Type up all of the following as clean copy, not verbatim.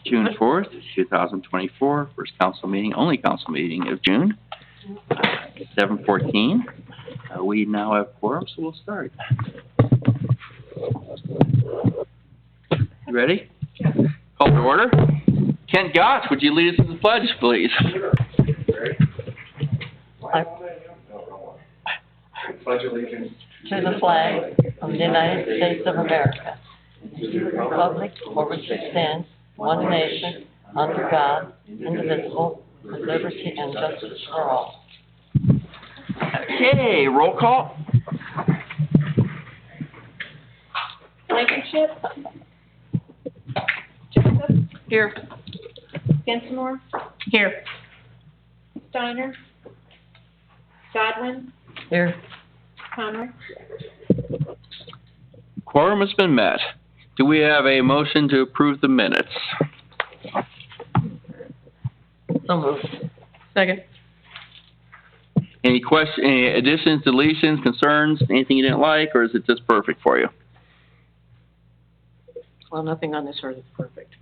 June 4th, 2024, first council meeting, only council meeting of June, 7:14. We now have quorum, so we'll start. You ready? Call to order. Kent Gotts, would you lead us in the pledge, please? I pledge allegiance to the flag of the United States of America, to the republic for which it stands, one nation, under God, indivisible, with liberty and justice for all. Okay, roll call. Blankenship. Joseph. Here. Gensimore. Here. Steiner. Godwin. Here. Conroy. Quorum has been met. Do we have a motion to approve the minutes? So moved. Second. Any questions, any additions, deletions, concerns, anything you didn't like, or is it just perfect for you? Well, nothing on this earth is perfect,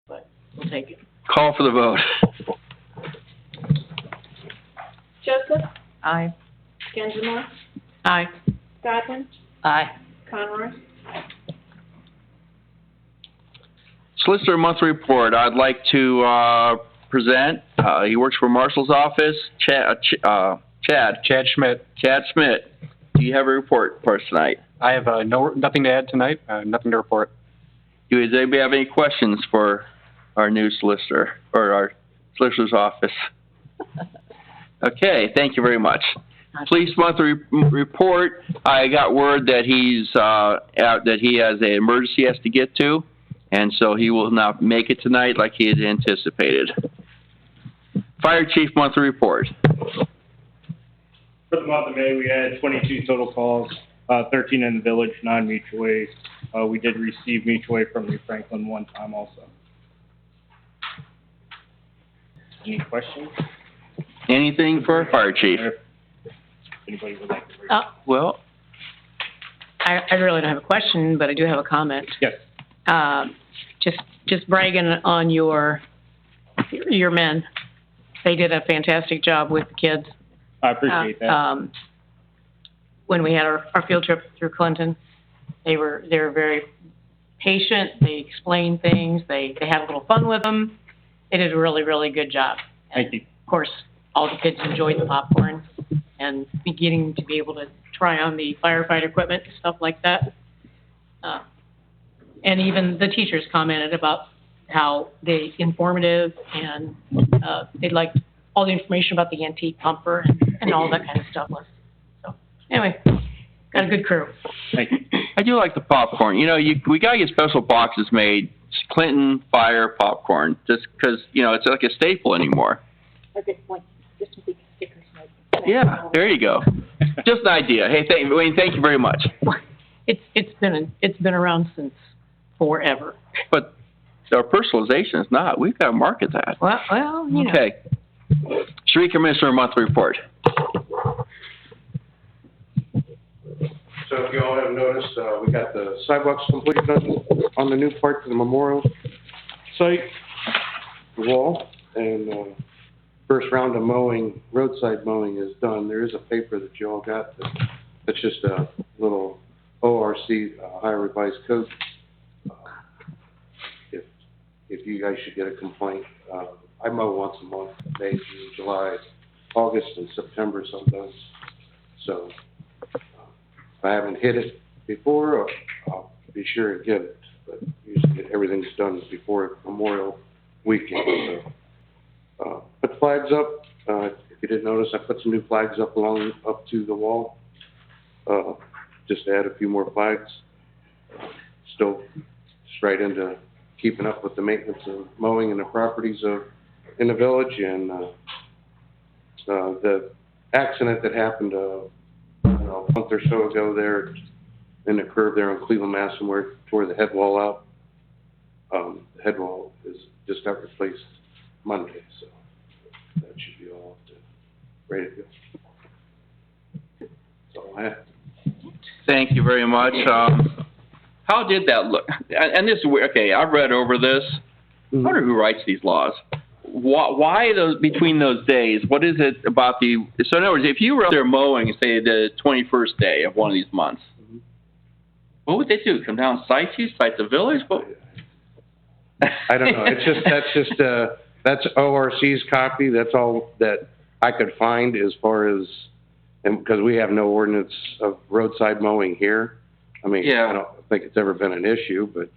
but we'll take it. Call for the vote. Joseph. Aye. Gensimore. Aye. Godwin. Aye. Conroy. Solicitor monthly report. I'd like to present. He works for Marshal's office. Chad Schmidt. Chad Schmidt. Do you have a report for us tonight? I have nothing to add tonight, nothing to report. Does anybody have any questions for our new solicitor or our solicitor's office? Okay, thank you very much. Police monthly report. I got word that he's out, that he has an emergency he has to get to, and so he will not make it tonight like he had anticipated. Fire chief monthly report. For the month of May, we had 22 total calls, 13 in the village, 9 mutual aid. We did receive mutual aid from New Franklin one time also. Any questions? Anything for our fire chief? If anybody would like to bring Well, I really don't have a question, but I do have a comment. Yes. Just bragging on your men. They did a fantastic job with the kids. I appreciate that. When we had our field trip through Clinton, they were very patient. They explained things. They had a little fun with them. They did a really, really good job. Thank you. Of course, all the kids enjoyed the popcorn and beginning to be able to try on the firefight equipment and stuff like that. And even the teachers commented about how they informative and they liked all the information about the antique pumper and all that kind of stuff. So anyway, got a good crew. Thank you. I do like the popcorn. You know, we gotta get special boxes made. Clinton Fire popcorn, just because it's like a staple anymore. Okay, like just a big stickers. Yeah, there you go. Just an idea. Hey, Wayne, thank you very much. It's been around since forever. But our personalization is not. We've got to market that. Well, you know. Okay. Street Commissioner monthly report. So if you all have noticed, we got the sidewalks completed on the new part to the memorial site, the wall, and first round of mowing, roadside mowing is done. There is a paper that you all got that's just a little ORC, Ohio Revised Code. If you guys should get a complaint, I mow once a month, May, June, July, August, and September sometimes. So if I haven't hit it before, I'll be sure to get it. But usually everything's done before Memorial Weekend. So put the flags up. If you didn't notice, I put some new flags up to the wall. Just to add a few more flags. Still straight into keeping up with the maintenance and mowing in the properties in the village, and the accident that happened a month or so ago there in the curve there on Cleveland, Mass, and where it tore the head wall out. The head wall just got replaced Monday, so that should be all ready to go. That's all I have. Thank you very much. How did that look? And this is weird. Okay, I've read over this. I wonder who writes these laws. Why those, between those days? What is it about the, so in other words, if you were out there mowing, say, the 21st day of one of these months, what would they do? Come down and cite you, cite the village? What? I don't know, that's ORC's copy, that's all that I could find as far as, and because we have no ordinance of roadside mowing here. I mean, Yeah. I don't think it's ever been an issue, but,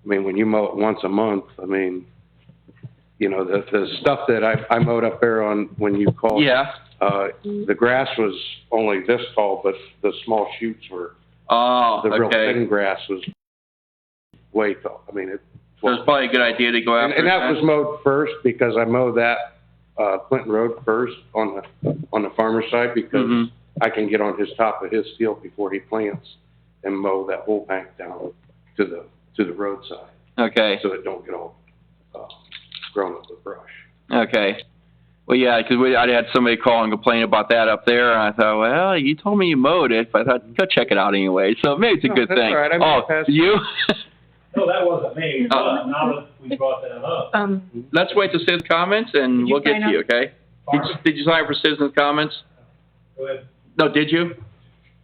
I mean, when you mow it once a month, I mean, you know, the stuff that I mowed up there on, when you called. Yeah. The grass was only this tall, but the small shoots were, Oh, the real okay. thin grass was way tall. I mean, So it's probably a good idea to go after. and that was mowed first, because I mowed that, Clinton Road first on the farmer's side, because Mhm. I can get on his top of his field before he plants and mow that whole bank down to the roadside, Okay. so it don't get all, grown up with brush. Okay. Well, yeah, because I had somebody call and complain about that up there, and I thought, well, you told me you mowed it, but I thought, go check it out anyway. So maybe it's a No, good that's thing. all right. I mean, Oh, that's- you? No, that wasn't me, Oh. but now that we brought that up. Let's wait to citizens' comments, and Did you we'll get sign to you, up? okay? Did you sign up for citizens' comments? Go ahead. No, did you?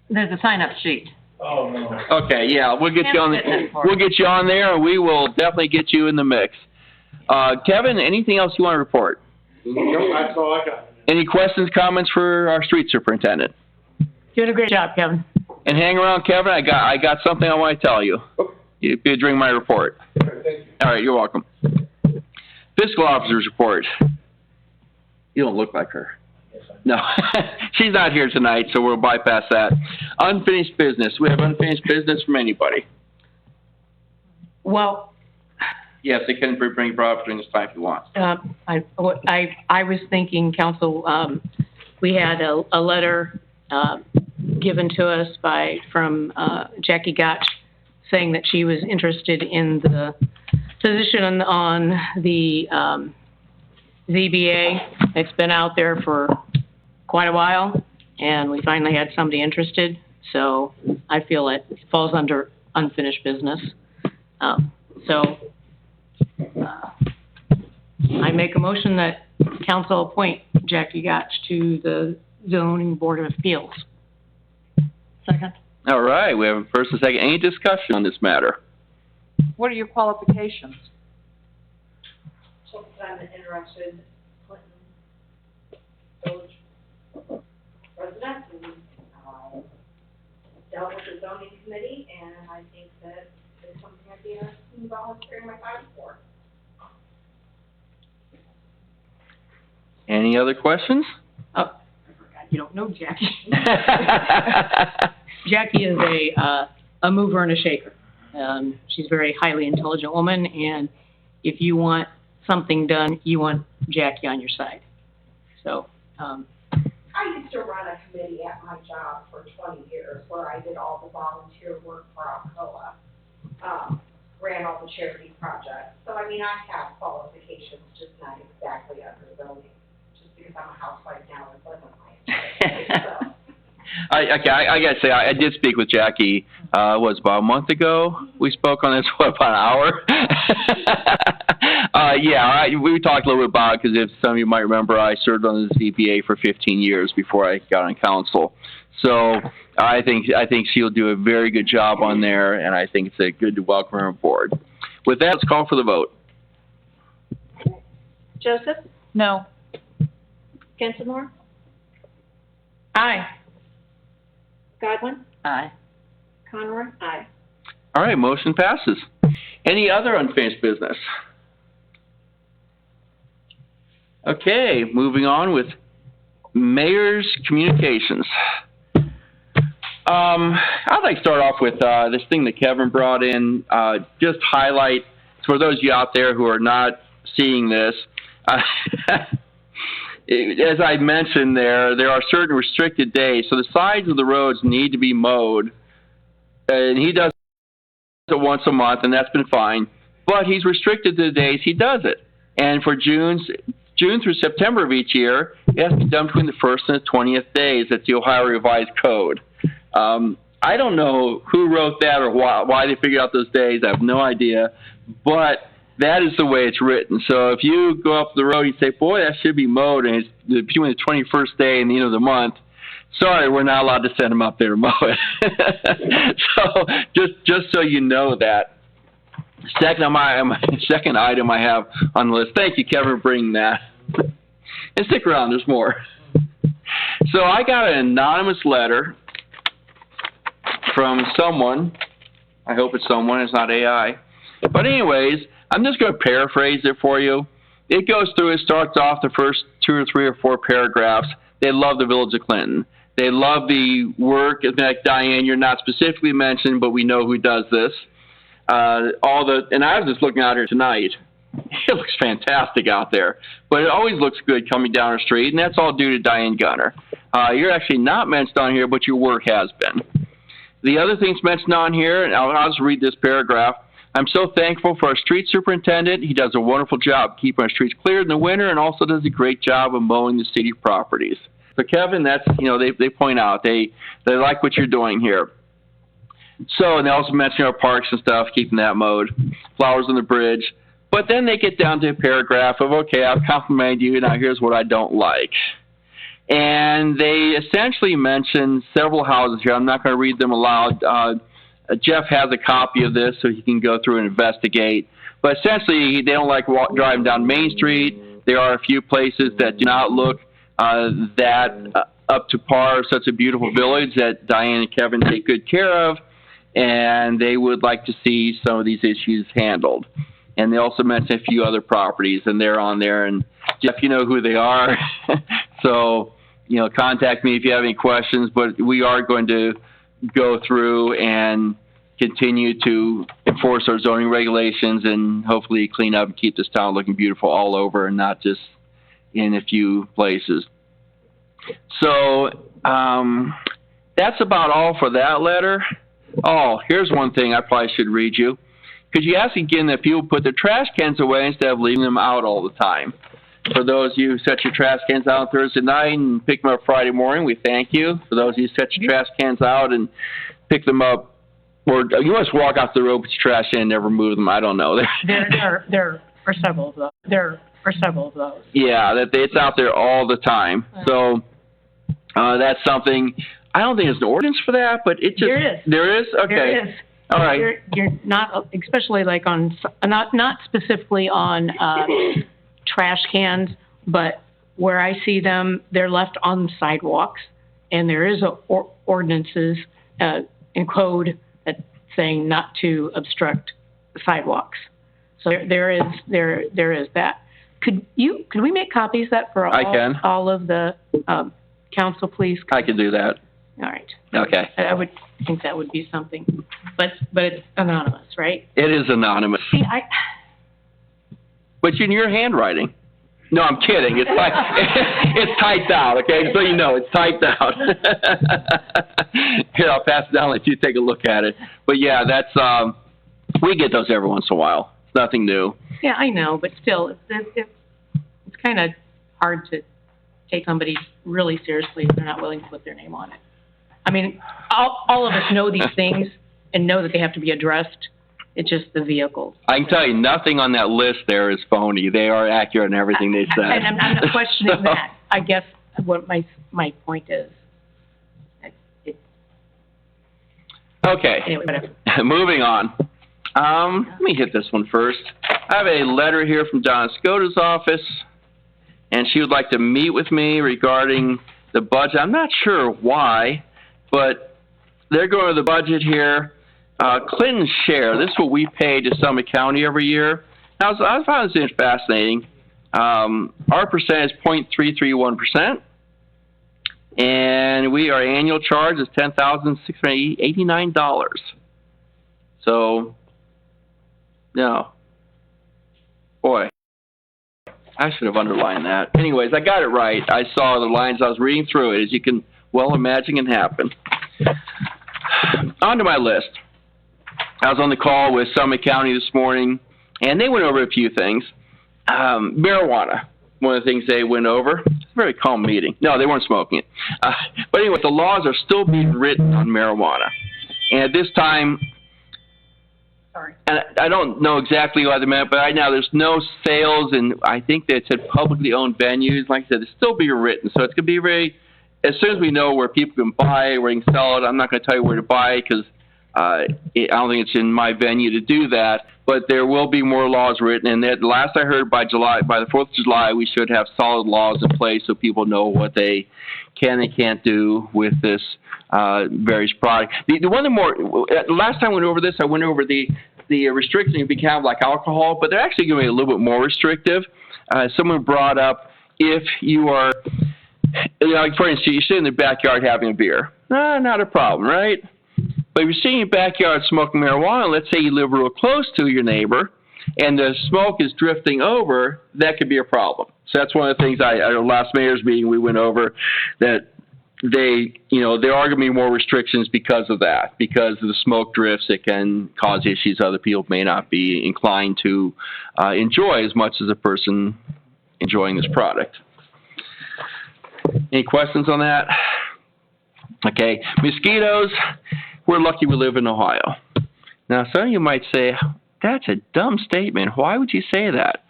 There's a sign-up sheet. Oh, no. Okay, yeah, we'll get you on. Can't fit that far. We'll get you on there, and we will definitely get you in the mix. Kevin, anything else you want to report? No, that's all I got. Any questions, comments for our street superintendent? Doing a great job, Kevin. And hang around, Kevin. I got something I want to tell you. During my report. Thank you. All right, you're welcome. Fiscal officer's report. You don't look like her. No, she's not here tonight, so we'll bypass that. Unfinished business. We have unfinished business from anybody. Well, Yes, they can bring it up during this time if you want. I was thinking, council, we had a letter, given to us from Jackie Gotch, saying that she was interested in the position on the, ZBA. It's been out there for quite a while, and we finally had somebody interested, so I feel it falls under unfinished business. I make a motion that council appoint Jackie Gotch to the zoning board of appeals. Second. All right, we have a first and second. Any discussion on this matter? What are your qualifications? So I'm an interested Clinton Village resident, and I dealt with the zoning committee, and I think that it's something I'd be interested in volunteering my time for. Any other questions? Oh, I forgot, you don't know Jackie. Jackie is a mover and a shaker. She's a very highly intelligent woman, and if you want something done, you want Jackie on your side. So, I used to run a committee at my job for 20 years where I did all the volunteer work for Alcoa, ran all the charity projects. So, I mean, I have qualifications, just not exactly under zoning, just because I'm a housewife now and wasn't my so. I gotta say, I did speak with Jackie, was about a month ago. We spoke on this, for about an hour? We talked a little bit about it, because if some of you might remember, I served on the ZBA for 15 years before I got on council. So I think she'll do a very good job on there, and I think it's a good to welcome her aboard. With that, let's call for the vote. Joseph? No. Genselmore? aye. Godwin? Aye. Conroy? Aye. All right, motion passes. Any other unfinished business? Okay, moving on with mayor's communications. I'd like to start off with this thing that Kevin brought in. Just highlight, for those of you out there who are not seeing this, as I mentioned there are certain restricted days. So the sides of the roads need to be mowed. And he does it once a month, and that's been fine. But he's restricted to the days he does it. And for June through September of each year, it has to be done between the 1st and the 20th days. That's the Ohio Revised Code. I don't know who wrote that or why they figured out those days. I have no idea. But That is the way it's written. So if you go up the road and say, boy, that should be mowed, and it's between the 21st day and the end of the month, sorry, we're not allowed to send them up there to mow it. So just so you know that. Second item I have on the list. Thank you, Kevin, for bringing that. And stick around, there's more. So I got an anonymous letter from someone. I hope it's someone, it's not AI. But anyways, I'm just going to paraphrase it for you. It goes through, it starts off the first 2 or 3 or 4 paragraphs. They love the Village of Clinton. They love the work, like Diane, you're not specifically mentioned, but we know who does this. And I was just looking out here tonight. It looks fantastic out there, but it always looks good coming down the street, and that's all due to Diane Gunner. You're actually not mentioned on here, but your work has been. The other things mentioned on here, and I'll just read this paragraph. I'm so thankful for our street superintendent. He does a wonderful job keeping our streets clear in the winter and also does a great job of mowing the city properties. So Kevin, that's, they point out, they like what you're doing here. So, and they also mention our parks and stuff, keeping that mowed, flowers on the bridge. But then they get down to a paragraph of, okay, I've complimented you, now here's what I don't like. And they essentially mention several houses here. I'm not going to read them aloud. Jeff has a copy of this so he can go through and investigate. But essentially, they don't like driving down Main Street. There are a few places that do not look up to par of such a beautiful village that Diane and Kevin take good care of. And they would like to see some of these issues handled. And they also mention a few other properties, and they're on there. And Jeff, you know who they are. So, contact me if you have any questions. But we are going to go through and continue to enforce our zoning regulations and hopefully clean up and keep this town looking beautiful all over and not just in a few places. So that's about all for that letter. Oh, here's one thing I probably should read you. Could you ask again that people put their trash cans away instead of leaving them out all the time? For those of you who set your trash cans out on Thursday night and pick them up Friday morning, we thank you. For those of you who set your trash cans out and pick them up, or you must walk out the road with your trash can and never move them. I don't know. There are several of those. Yeah, it's out there all the time. So that's something. I don't think there's an ordinance for that, but it just there is. There is? Okay. There is. All right. You're not, especially like on not specifically on trash cans, but where I see them, they're left on sidewalks, and there is ordinances in code that saying not to obstruct sidewalks. So there is that. Could we make copies of that for all of the council, please? I can do that. All right. Okay. I would think that would be something, but it's anonymous, right? It is anonymous. See, But in your handwriting. No, I'm kidding. It's it's typed out, okay? So you know, it's typed out. Here, I'll pass it down and let you take a look at it. But yeah, that's, we get those every once in a while. It's nothing new. Yeah, I know, but still, it's kind of hard to take somebody really seriously if they're not willing to put their name on it. I mean, all of us know these things and know that they have to be addressed. It's just the vehicles. I can tell you, nothing on that list there is phony. They are accurate in everything they said. And I'm not questioning that. I guess what my point is. Okay. Anyway, whatever. Moving on. Let me hit this one first. I have a letter here from Donna Scotta's office, and she would like to meet with me regarding the budget. I'm not sure why, but they're going to the budget here. Clinton's share, this is what we pay to Summit County every year. Now, I found this fascinating. Our percent is 0.331%, and our annual charge is $10,689. So, no. Boy, I should have underlined that. Anyways, I got it right. I saw the lines. I was reading through it, as you can well imagine can happen. On to my list. I was on the call with Summit County this morning, and they went over a few things. Marijuana, one of the things they went over. It's a very calm meeting. No, they weren't smoking it. But anyway, the laws are still being written on marijuana. And at this time, sorry. and I don't know exactly what they meant, but right now there's no sales, and I think they said publicly owned venues. Like I said, it's still being written, so it's going to be very, as soon as we know where people can buy, where you can sell it, I'm not going to tell you where to buy because I don't think it's in my venue to do that, but there will be more laws written, and that last I heard by the 4th of July, we should have solid laws in place so people know what they can and can't do with this various product. The one last time I went over this, I went over the restrictions you can have like alcohol, but they're actually going to be a little bit more restrictive. Someone brought up if you are, like for instance, you sit in the backyard having a beer. Not a problem, right? But if you're sitting in your backyard smoking marijuana, let's say you live real close to your neighbor, and the smoke is drifting over, that could be a problem. So that's one of the things at our last mayor's meeting we went over, that there are going to be more restrictions because of that, because of the smoke drifts. It can cause issues other people may not be inclined to enjoy as much as a person enjoying this product. Any questions on that? Okay, mosquitoes. We're lucky we live in Ohio. Now, some of you might say, that's a dumb statement. Why would you say that?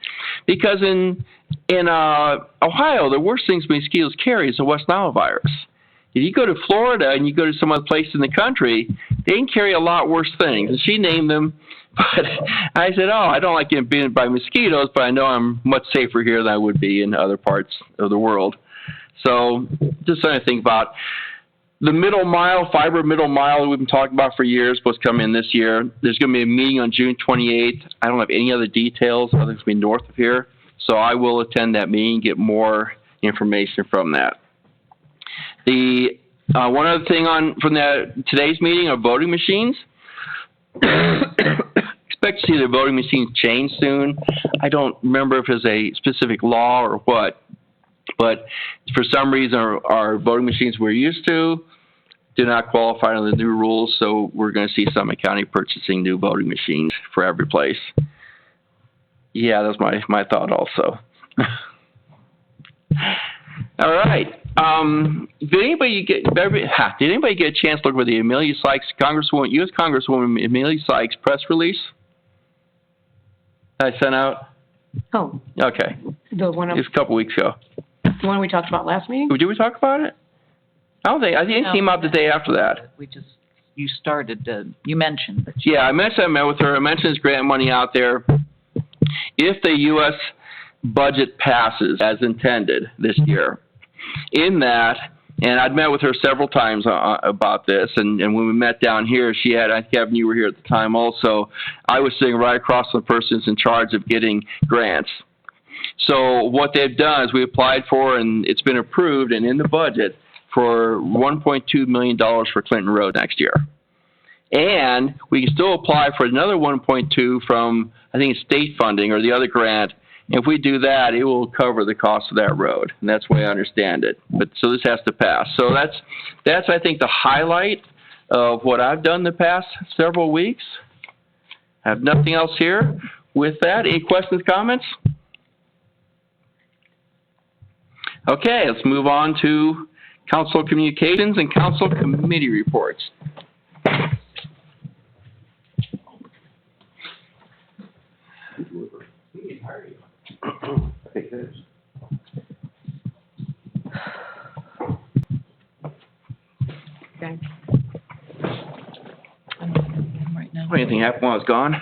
Because in Ohio, the worst things mosquitoes carry is the West Nile virus. If you go to Florida and you go to some other place in the country, they can carry a lot worse things. And she named them, but I said, I don't like getting bitten by mosquitoes, but I know I'm much safer here than I would be in other parts of the world. So just something to think about. The middle mile, fiber middle mile we've been talking about for years, supposed to come in this year. There's going to be a meeting on June 28th. I don't have any other details. I think it's going to be north of here. So I will attend that meeting, get more information from that. The one other thing from today's meeting are voting machines. Expect to see the voting machines change soon. I don't remember if there's a specific law or what, but for some reason our voting machines we're used to do not qualify under the new rules, so we're going to see Summit County purchasing new voting machines for every place. Yeah, that's my thought also. All right. Did anybody get a chance to look at the Amelia Sykes, U.S. Congresswoman Amelia Sykes press release that I sent out? Oh, Okay. the one, It was a couple weeks ago. the one we talked about last meeting? Did we talk about it? I think it came out the day after that. You mentioned, but. Yeah, I met with her. I mentioned this grant money out there. If the U.S. budget passes as intended this year, in that, and I'd met with her several times about this, and when we met down here, she had, Kevin, you were here at the time also, I was sitting right across from the person who's in charge of getting grants. So what they've done is we applied for, and it's been approved, and in the budget, for $1.2 million for Clinton Road next year. And we can still apply for another 1.2 from, I think it's state funding or the other grant. If we do that, it will cover the cost of that road. And that's the way I understand it. But so this has to pass. So that's I think the highlight of what I've done the past several weeks. I have nothing else here. With that, any questions, comments? Okay, let's move on to council communications and council committee reports. Okay. Right now. Anything happened while I was gone?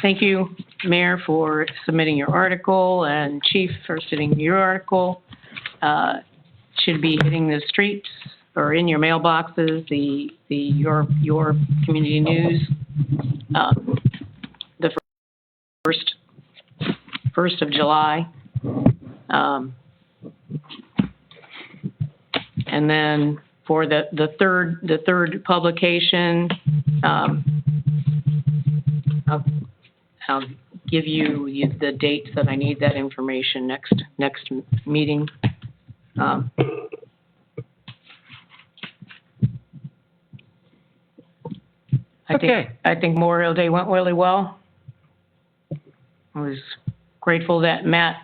Thank you, Mayor, for submitting your article, and Chief for submitting your article. Should be hitting the streets or in your mailboxes, your community news. The first of July. And then for the third publication, I'll give you the dates that I need that information next meeting. I think Memorial Day went really well. I was grateful that Matt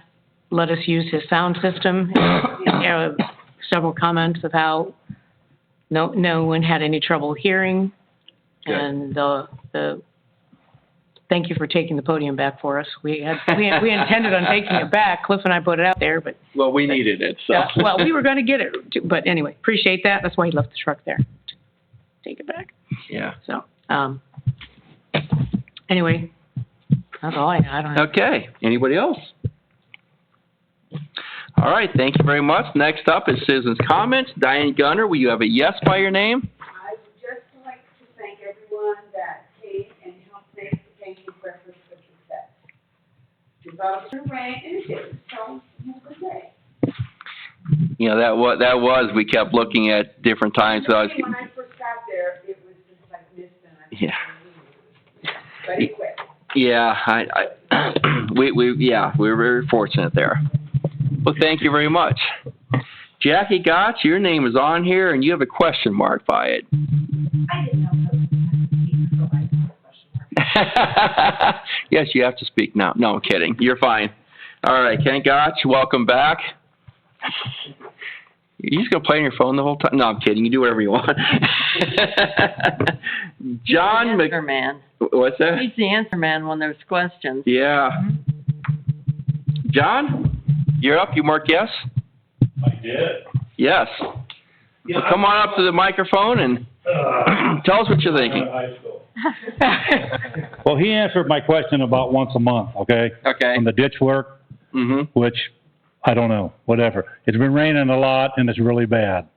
let us use his sound system. Several comments of how no one had any trouble hearing. Good. And thank you for taking the podium back for us. We intended on taking it back. Cliff and I put it out there, but. Well, we needed it, so. Yeah, well, we were gonna get it, too, but anyway, appreciate that. That's why he left the truck there. Take it back. Yeah. So, anyway, that's all I don't have. Okay, anybody else? All right, thank you very much. Next up is citizens' comments. Diane Gunner, will you have a yes by your name? I would just like to thank everyone that came and helped make the pancake breakfast a success. We thought it was gonna rain, and it did, so have a good day. You know, that was, we kept looking at different times. So I was, When I first got there, it was just like mist and I. Yeah. But it quit. yeah, we were very fortunate there. Well, thank you very much. Jackie Gotch, your name is on here and you have a question mark by it. I didn't know that was so I have a question mark. Yes, you have to speak now. No, I'm kidding. You're fine. All right, Ken Gotch, welcome back. You just gonna play on your phone the whole time? No, I'm kidding. You do whatever you want. John He's the answer man. What's that? He's the answer man when there's questions. Yeah. John, you're up. You mark yes? I did. Yes. Yeah, Well, come on up to the microphone and tell us what you're thinking. High school. Well, he answered my question about once a month, okay? Okay. On the ditch work, Mm-hmm. which, I don't know, whatever. It's been raining a lot and it's really bad.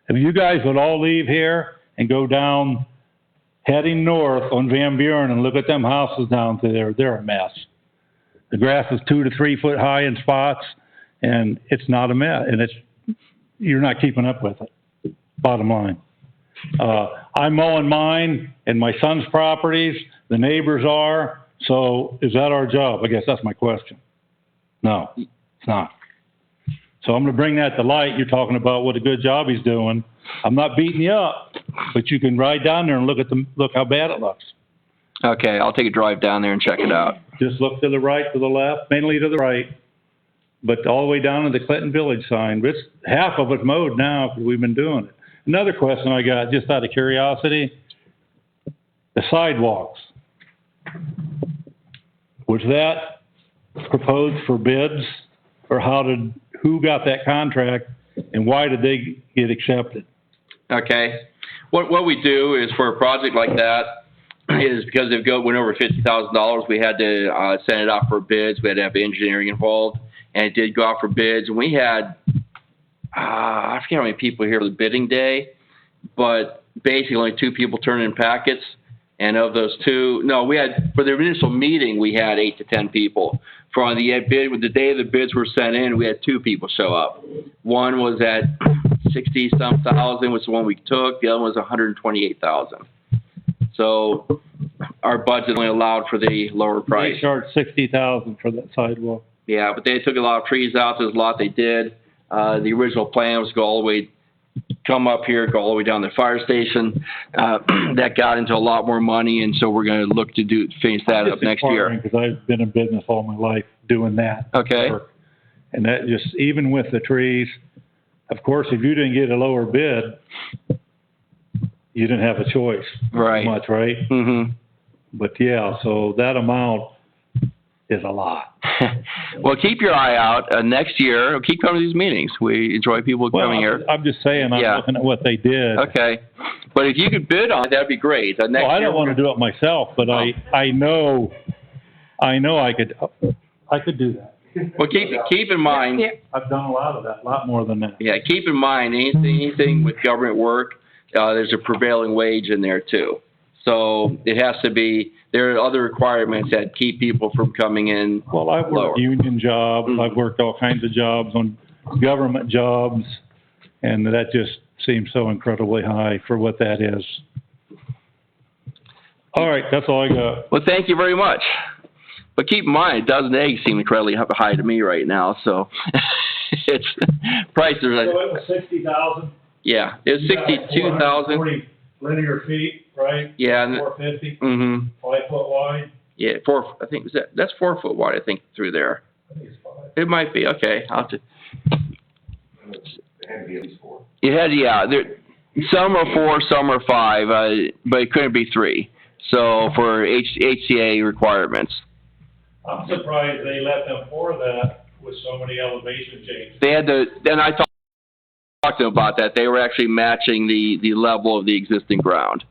If you guys would all leave here and go down, heading north on Van Buren and look at them houses down there, they're a mess. The grass is 2 to 3 foot high in spots and it's not a mess, and you're not keeping up with it, bottom line. I'm mowing mine and my son's properties, the neighbors are, so is that our job? I guess that's my question. No, it's not. So I'm gonna bring that to light. You're talking about what a good job he's doing. I'm not beating you up, but you can ride down there and look how bad it looks. Okay, I'll take a drive down there and check it out. Just look to the right, to the left, mainly to the right, but all the way down to the Clinton Village sign. It's half of it's mowed now because we've been doing it. Another question I got, just out of curiosity, the sidewalks. Was that proposed for bids, or who got that contract, and why did they get accepted? Okay. What we do is for a project like that is because it went over $50,000, we had to send it out for bids. We had to have engineering involved, and it did go out for bids. And we had, I forget how many people here for the bidding day, but basically only 2 people turned in packets. And of those 2, for the initial meeting, we had 8 to 10 people. For the bid, the day the bids were sent in, we had 2 people show up. One was at 60-some thousand, was the one we took. The other one was 128,000. So our budget only allowed for the lower price. They charged $60,000 for that sidewalk. Yeah, but they took a lot of trees out. There's a lot they did. The original plan was to go all the way, come up here, go all the way down to the fire station. That got into a lot more money, and so we're going to look to finish that up next year. Because I've been in business all my life doing that. Okay. work. And that just, even with the trees, of course, if you didn't get a lower bid, you didn't have a choice. Right. Much, right? Mm-hmm. But yeah, so that amount is a lot. Well, keep your eye out. Next year, keep coming to these meetings. We enjoy people coming here. I'm just saying, I'm Yeah. looking at what they did. Okay. But if you could bid on it, that'd be great. Next Well, I year, don't want to do it myself, but I know I could do that. well, keep in mind. Yeah. I've done a lot of that, a lot more than that. Yeah, keep in mind, anything with government work, there's a prevailing wage in there too. So it has to be, there are other requirements that keep people from coming in. Well, I've lower. worked union jobs, Mhm. I've worked all kinds of jobs on government jobs, and that just seems so incredibly high for what that is. All right, that's all I got. Well, thank you very much. But keep in mind, a dozen eggs seem incredibly high to me right now, so it's prices So are, it was 60,000? yeah, it's 62,000. 40 linear feet, right? Yeah. 450, Mm-hmm. 5 foot wide? Yeah, I think, that's 4 foot wide, I think, through there. I think it's 5. It might be, okay. I'll have to. It had, yeah, Some are 4, some are 5, but it couldn't be 3. So for HCA requirements. I'm surprised they let them pour that with so many elevation changes. They had to, and I talked to them about that. They were actually matching the level of the existing ground.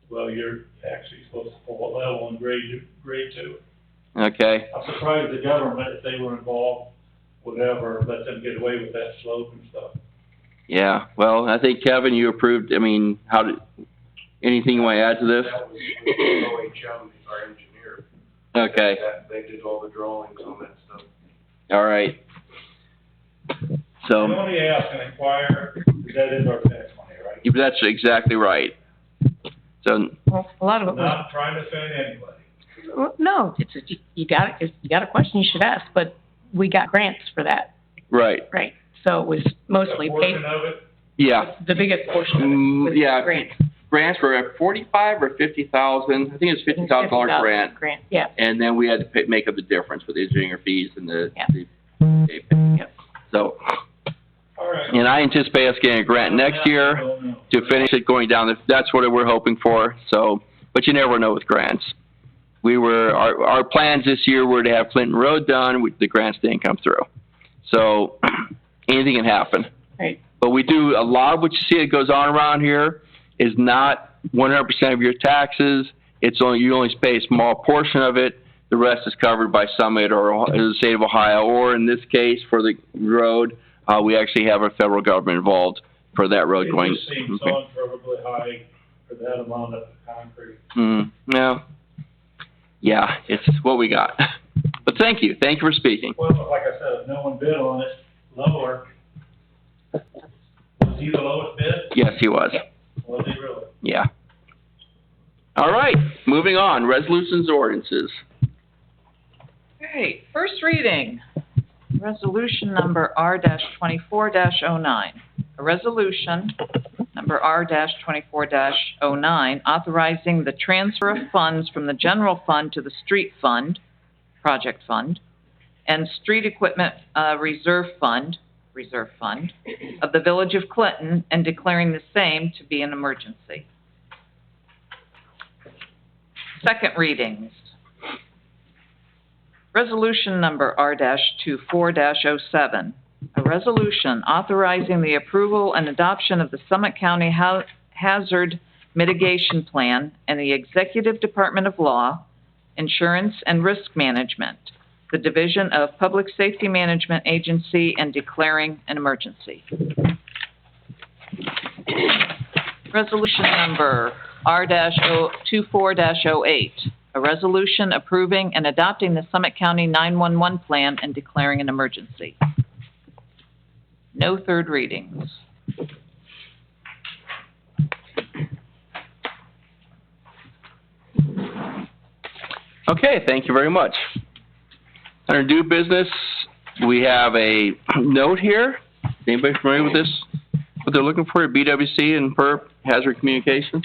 Well, you're actually supposed to pull a level and grade 2. Okay. I'm surprised the government, if they were involved, whatever, let them get away with that slope and stuff. Yeah. Well, I think Kevin, you approved. I mean, anything you want to add to this? That was with OHM, our engineer. Okay. They did all the drawings on that stuff. All right. So They only ask and inquire, because that is our tax money, right? that's exactly right. So Well, a lot of it was, Not trying to offend anybody. well, no, you got a question you should ask, but we got grants for that, right. right? So it was mostly A paid, portion of it, Yeah. the biggest portion of it was Yeah. grants. Grants were at 45 or 50,000. I think it was $50,000 grant. Grant, yeah. And then we had to make up the difference with the engineer fees and the. Yep. So, all right. and I anticipate us getting a grant next year to finish it going down. That's what we're hoping for. So, but you never know with grants. Our plans this year were to have Clinton Road done. The grants didn't come through. So, anything can happen. Right. But we do a lot of what you see that goes on around here is not 100% of your taxes. You only pay a small portion of it. The rest is covered by Summit or the state of Ohio, or in this case, for the road, we actually have our federal government involved for that road going. It just seems so incredibly high for that amount of concrete. No. Yeah, it's what we got. But thank you. Thank you for speaking. Well, like I said, if no one bid on it, lower. Was he the lowest bid? Yes, he was. Was he really? Yeah. All right, moving on. Resolutions, ordinances. Okay, first reading, resolution number R-24-09. A resolution number R-24-09 authorizing the transfer of funds from the general fund to the street fund, project fund, and street equipment reserve fund of the Village of Clinton and declaring the same to be an emergency. Second readings. Resolution number R-24-07, a resolution authorizing the approval and adoption of the Summit County Hazard Mitigation Plan and the Executive Department of Law, Insurance and Risk Management, the Division of Public Safety Management Agency, and declaring an emergency. Resolution number R-24-08, a resolution approving and adopting the Summit County 911 plan and declaring an emergency. No third readings. Okay, thank you very much. Under new business, we have a note here. Anybody familiar with this? What they're looking for at BWC and PERP, Hazard Communication?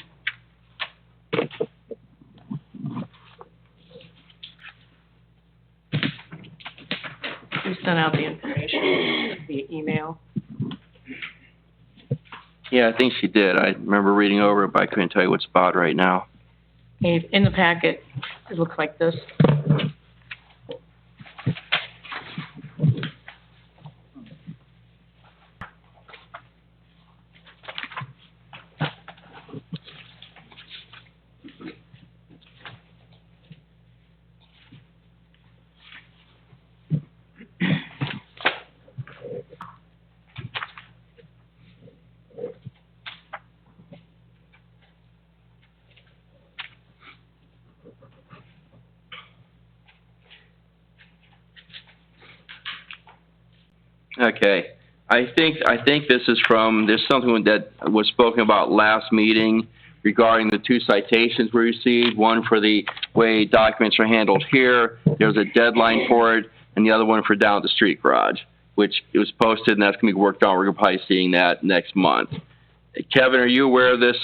We sent out the information via email. Yeah, I think she did. I remember reading over it, but I couldn't tell you what's about right now. Okay, in the packet, it looks like this. Okay. I think this is there's something that was spoken about last meeting regarding the 2 citations we received, one for the way documents are handled here, there's a deadline for it, and the other one for down at the street garage, which it was posted and that's going to be worked on. We're probably seeing that next month. Kevin, are you aware of this?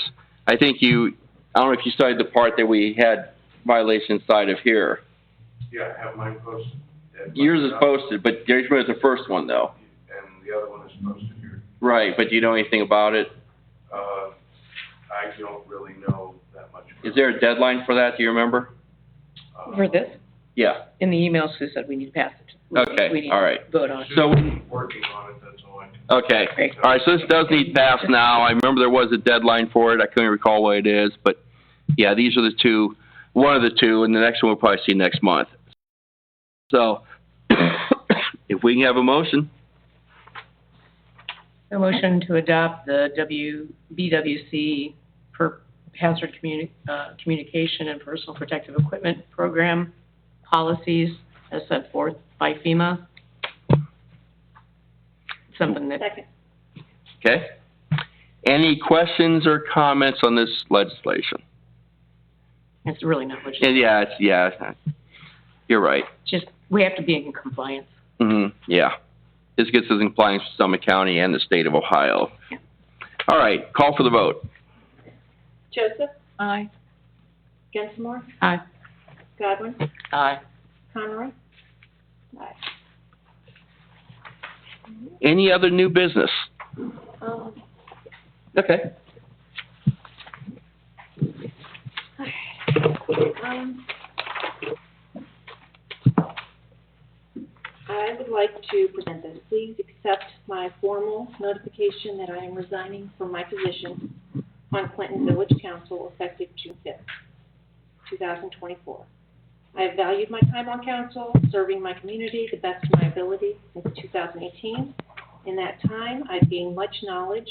I don't know if you studied the part that we had violation inside of here. Yeah, I have mine posted. Yours is posted, but yours was the first one though. And the other one is posted here. Right, but do you know anything about it? I don't really know that much. Is there a deadline for that, do you remember? For this, Yeah, in the emails, who said we need to pass it. Okay, We need all right. to vote on it. so, Working on it, that's all I can. okay. Great. All right, so this does need passed now. I remember there was a deadline for it. I couldn't recall what it is, but yeah, these are the two, one of the two, and the next one we'll probably see next month. So, if we can have a motion. A motion to adopt the BWC per hazard communication and personal protective equipment program policies as set forth by FEMA. Something that, Okay. Any questions or comments on this legislation? it's really not much. Yeah, you're right. Just, we have to be in compliance. Yeah. This gets us in compliance with Summit County and the state of Ohio. All right, call for the vote. Joseph, Aye. Gensmore, Aye. Godwin, Aye. Conroy. Aye. Any other new business? Okay. I would like to present this. Please accept my formal notification that I am resigning from my position on Clinton Village Council effective June 5th, 2024. I have valued my time on council, serving my community the best of my ability since 2018. In that time, I've gained much knowledge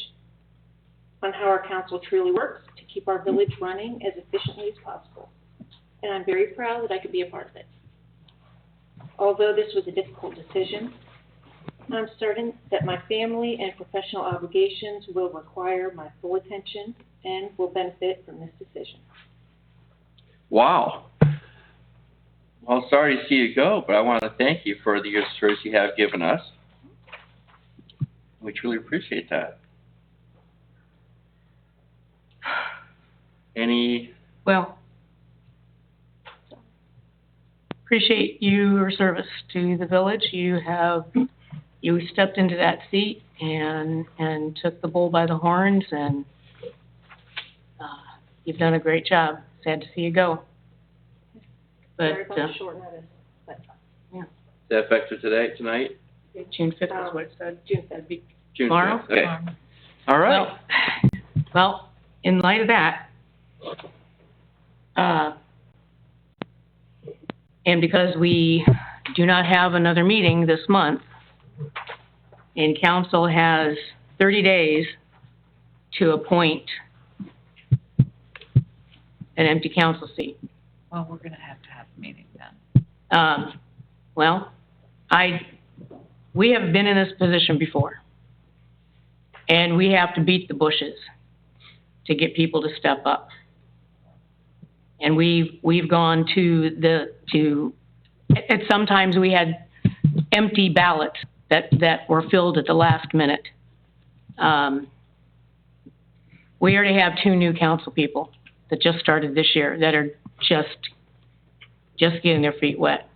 on how our council truly works to keep our village running as efficiently as possible. And I'm very proud that I could be a part of it. Although this was a difficult decision, I'm certain that my family and professional obligations will require my full attention and will benefit from this decision. Wow. Well, sorry to see you go, but I want to thank you for the years of service you have given us. We truly appreciate that. Any? Well, appreciate your service to the village. You stepped into that seat and took the bull by the horns, and you've done a great job. Sad to see you go. But, Sorry about the short notice, but Is that effective tonight? June 5th is what it said. June 5th. June Tomorrow? 5th, okay. All right. Well, in light of that, and because we do not have another meeting this month, and council has 30 days to appoint an empty council seat. Well, we're gonna have a meeting then. Well, we have been in this position before. And we have to beat the bushes to get people to step up. And we've gone and sometimes we had empty ballots that were filled at the last minute. We already have 2 new council people that just started this year that are just getting their feet wet.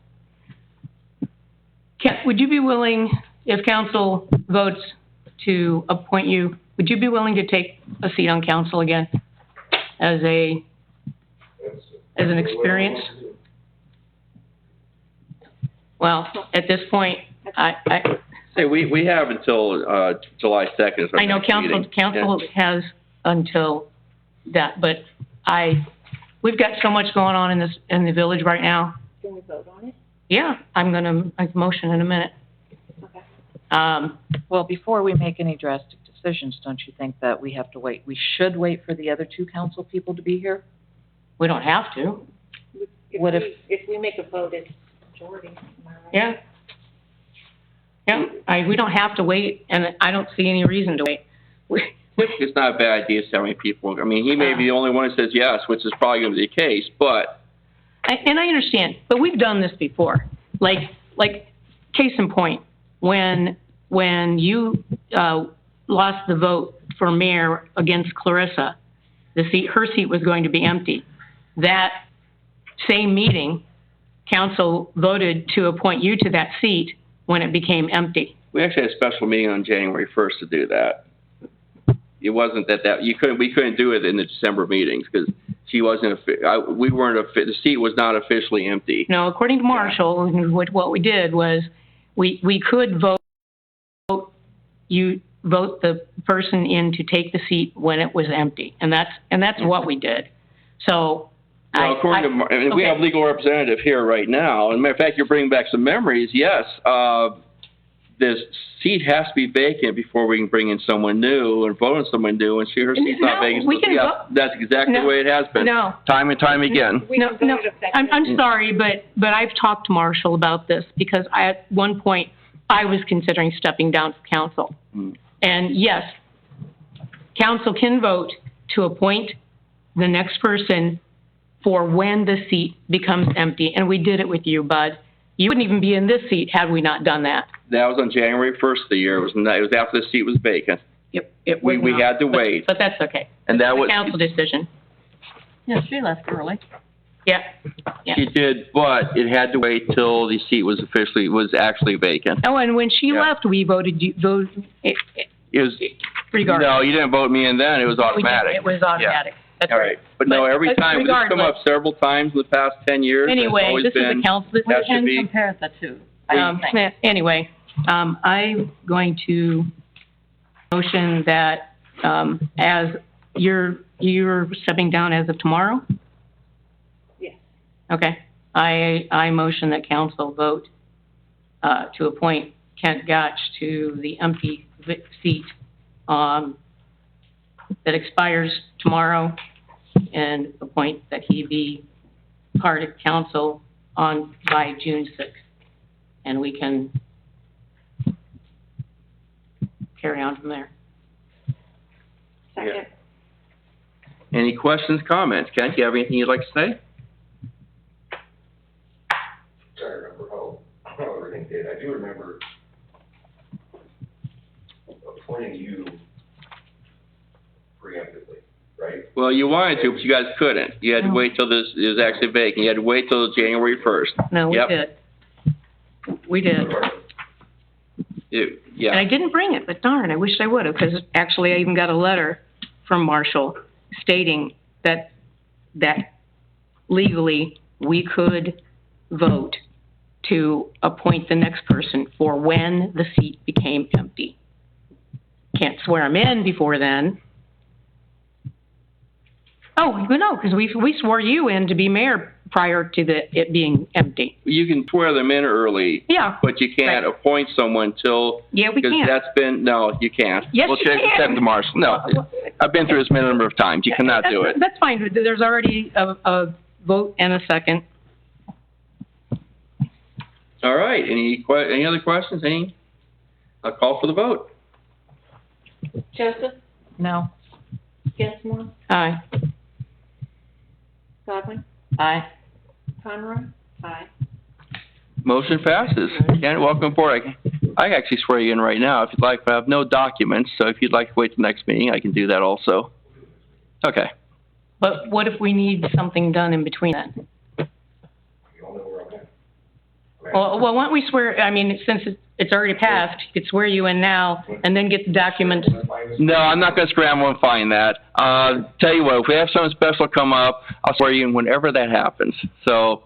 Would you be willing, if council votes to appoint you, would you be willing to take a seat on council again as an experience? Well, at this point, Say, we have until, July 2nd. I know council has until that, but we've got so much going on in the village right now. can we vote on it? Yeah, I'm gonna make a motion in a minute. Okay. Well, before we make any drastic decisions, don't you think that we have to wait? We should wait for the other 2 council people to be here? We don't have to. If we make a vote, it's majority, am I right? Yeah. Yeah, we don't have to wait, and I don't see any reason to wait. It's not a bad idea to have many people. I mean, he may be the only one who says yes, which is probably going to be the case, but. And I understand, but we've done this before. Like case in point, when you lost the vote for mayor against Clarissa, her seat was going to be empty. That same meeting, council voted to appoint you to that seat when it became empty. We actually had a special meeting on January 1st to do that. it wasn't we couldn't do it in the December meetings, because she wasn't, the seat was not officially empty. No, according to Marshall, what we did was, we could vote the person in to take the seat when it was empty, and that's what we did. So, Well, according to, we have legal representative here right now, and matter of fact, you're bringing back some memories, yes, this seat has to be vacant before we can bring in someone new and vote on someone new, and her seat's not vacant. We can vote. That's exactly the way it has been. No. Time and time again. No, I'm sorry, but I've talked to Marshall about this, because at one point, I was considering stepping down from council. And yes, council can vote to appoint the next person for when the seat becomes empty, and we did it with you, Bud. You wouldn't even be in this seat had we not done that. That was on January 1st of the year. It was after the seat was vacant. We had to wait. But that's okay. And that It's was. a council decision. Yeah, she left early. Yeah. She did, but it had to wait till the seat was actually vacant. Oh, and when she left, we voted, It was, regardless. no, you didn't vote me in then. It was automatic. It was automatic. That's All right. But no, every time, it's come up regardless. several times in the past 10 years. and it's Anyway, always this is been, a council has to decision. be. Compare the two. Anyway, I'm going to motion that, as you're stepping down as of tomorrow? Yes. Okay. I motion that council vote, to appoint Kent Gotch to the empty seat, that expires tomorrow, and appoint that he be part of council by June 6th. And we can carry on from there. Second. Any questions, comments? Kent, do you have anything you'd like to say? I remember how everything did. I do remember appointing you preemptively, right? Well, you wanted to, but you guys couldn't. You had to wait till this is actually vacant. You had to wait till January 1st. No, we Yep. did. We did. Yeah. And I didn't bring it, but darn, I wish I would have, because actually I even got a letter from Marshall stating that legally we could vote to appoint the next person for when the seat became empty. Can't swear him in before then. Oh, no, because we swore you in to be mayor prior to it being empty. You can swear them in early. Yeah. But you can't appoint someone till. Yeah, we because can. that's been, no, you can't. Yes, we'll you check can. to Marshall. No, I've been through this many number of times. You cannot do it. That's fine. There's already a vote and a second. All right. Any other questions? I'll call for the vote. Joseph? No. Gensmore? Aye. Godwin? Aye. Conroy? Aye. Motion passes. Kent, welcome aboard. I can actually swear you in right now if you'd like, but I have no documents, so if you'd like to wait till next meeting, I can do that also. Okay. But what if we need something done in between then? You all know where I'm at. Well, why don't we swear, since it's already passed, you could swear you in now and then get the document. No, I'm not going to scramble and find that. Tell you what, if we have something special come up, I'll swear you in whenever that happens. So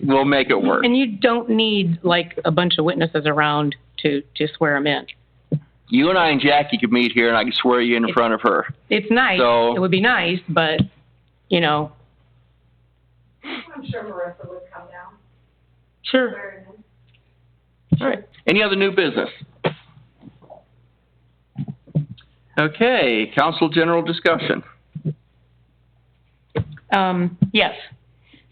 we'll make it work. And you don't need like a bunch of witnesses around to swear them in. You and I and Jackie could meet here and I can swear you in front of her. It's nice. So- It would be nice, but, I'm sure Marissa would come down. Sure. Swear in. All right. Any other new business? Okay, council general discussion. Yes.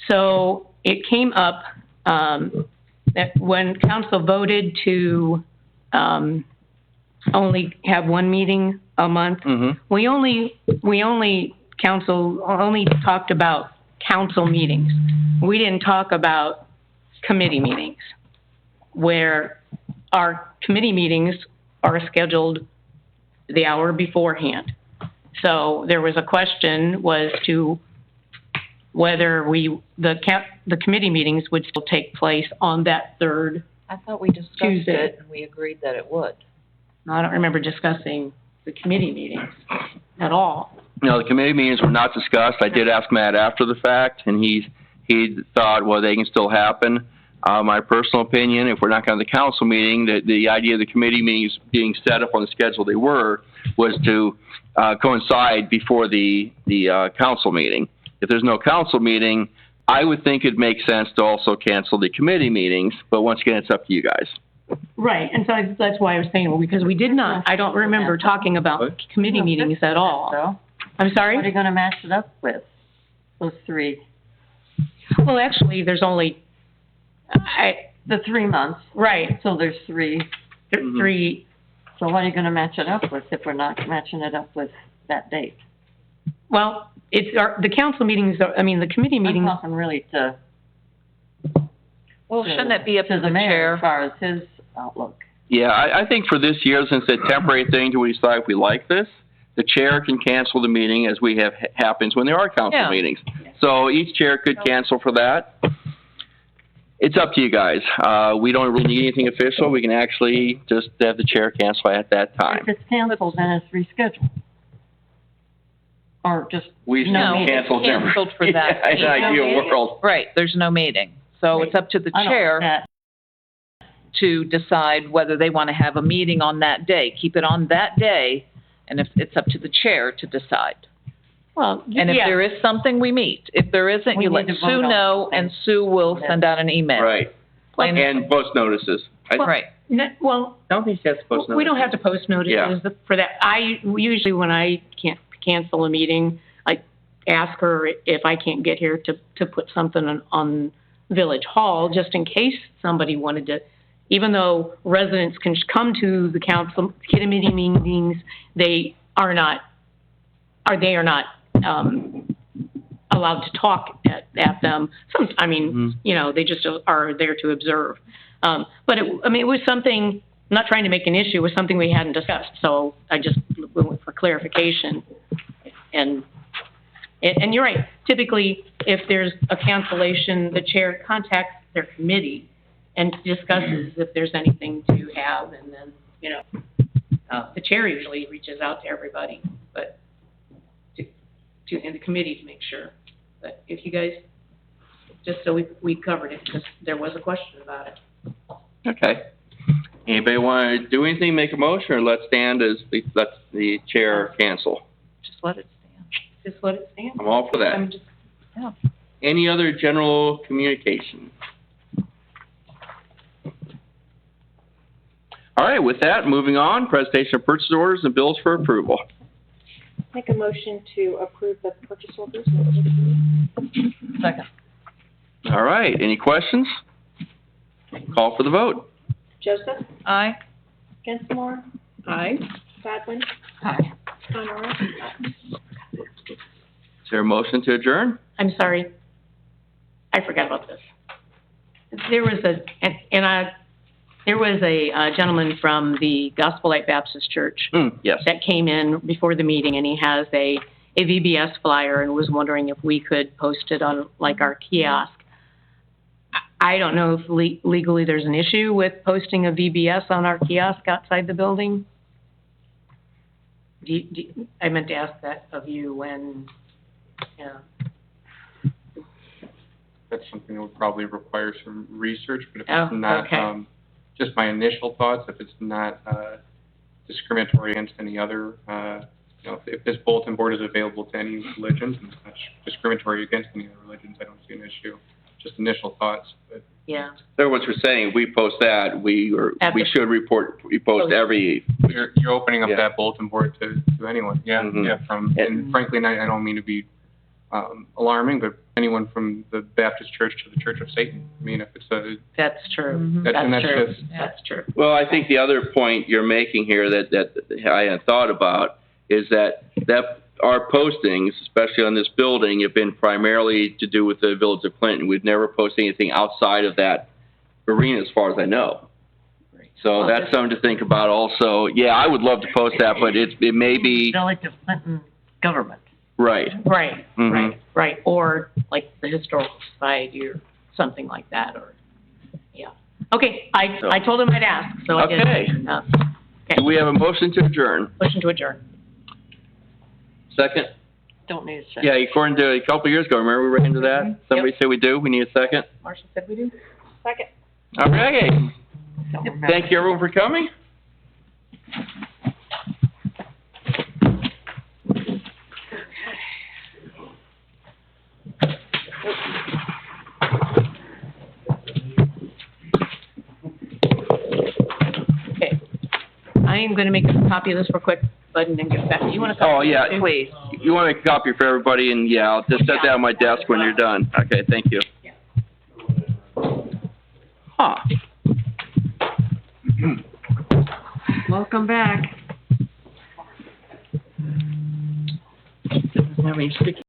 So it came up, that when council voted to, only have one meeting a month, council only talked about council meetings. We didn't talk about committee meetings, where our committee meetings are scheduled the hour beforehand. So there was a question was to whether the committee meetings would still take place on that third. I thought we discussed Tuesday. it and we agreed that it would. I don't remember discussing. the committee meetings at all. No, the committee meetings were not discussed. I did ask Matt after the fact, and he thought, well, they can still happen. My personal opinion, if we're not going to the council meeting, the idea of the committee meetings being set up on the schedule they were was to coincide before the council meeting. If there's no council meeting, I would think it'd make sense to also cancel the committee meetings, but once again, it's up to you guys. Right, and so that's why I was saying, well, because we did not, I don't remember talking about committee meetings at all. I'm sorry? What are you gonna match it up with, those three? Well, actually, there's only, The 3 months, right, so there's three. three, So what are you gonna match it up with if we're not matching it up with that date? well, it's, the council meetings, the committee meetings. I'm talking really to. Well, shouldn't it be up to the mayor chair? as far as his outlook? Yeah, I think for this year, since it's a temporary thing, till we decide if we like this, the chair can cancel the meeting as we have happens when there are council Yeah. meetings. So each chair could cancel for that. It's up to you guys. We don't really need anything official. We can actually just have the chair cancel at that time. If it's canceled, then it's rescheduled. Or just, We No, still it's cancel them. canceled for that In an ideal world. Right, there's no meeting. So it's up to the I don't chair that. to decide whether they want to have a meeting on that day. Keep it on that day, and if it's up to the chair to decide. Well, And if yeah. there is something, we meet. If there isn't, We you need let to vote Sue on know, it. and Sue will send out an email. Right. Plain and And post notices. Right. Well, don't think she has to post notices. we don't have to post notices Yeah. for that. Usually when I can't cancel a meeting, I ask her if I can't get here to put something on Village Hall, just in case somebody wanted to, even though residents can come to the council committee meetings, they are not allowed to talk at them. They just are there to observe. But it was something, I'm not trying to make an issue, it was something we hadn't discussed, so I just went for clarification. And you're right, typically, if there's a cancellation, the chair contacts their committee and discusses if there's anything to have, and then, the chair usually reaches out to everybody, but in the committee to make sure. But if you guys, just so we covered it, because there was a question about it. Okay. Anybody want to do anything, make a motion, or let stand as let the chair cancel? Just let it stand. Just let it stand. I'm all for that. I'm just, Yeah. Any other general communication? All right, with that, moving on, presentation of purchase orders and bills for approval. Make a motion to approve the purchase orders. Second. All right, any questions? Call for the vote. Joseph, Aye. Dinsmore, aye. Godwin, Aye. Conrad. Is there a motion to adjourn? I'm sorry. I forgot about this. There was a gentleman from the Gospel Light Baptist Church Yes. that came in before the meeting, and he has a VBS flyer and was wondering if we could post it on like our kiosk. I don't know if legally there's an issue with posting a VBS on our kiosk outside the building. I meant to ask that of you when, That's something that would probably require some research, but if Oh, it's not, okay. just my initial thoughts, if it's not, discriminatory against any other, if this bulletin board is available to any religions, and it's not discriminatory against any other religions, I don't see an issue. Just initial thoughts, but. yeah. So what you're saying, if we post that, we should post every, You're opening up Yeah. that bulletin board to anyone, yeah, Mhm. yeah, and frankly, and I don't mean to be, alarming, but anyone from the Baptist Church to the Church of Satan. I mean, if it's That's true. Mhm. that's true. just, That's true. well, I think the other point you're making here that I hadn't thought about is that our postings, especially on this building, have been primarily to do with the Village of Clinton. We've never posted anything outside of that arena as far as I know. So Well, that's something to think about also. Yeah, I would love to post that, but it may be, Village of Clinton government. right. Right, Mhm. right. Or like the Historical Society or something like that, or, yeah. Okay, I told him I'd ask, so I did. Okay. Do we have a motion to adjourn? Motion to adjourn. Second? Don't need a second. Yeah, according to a couple of years ago, remember we ran into that? Somebody said we do, we need a second? Marcia said we do. Second. All right. Don't remember. Thank you everyone for coming. Okay. I am gonna make a copy of this real quick, Bud, and then give it back. You want a copy? Oh, yeah. too? Please. You want a copy for everybody, and yeah, I'll just set that on my desk when you're done. Okay, thank you. Huh. Welcome back. Doesn't have any sticky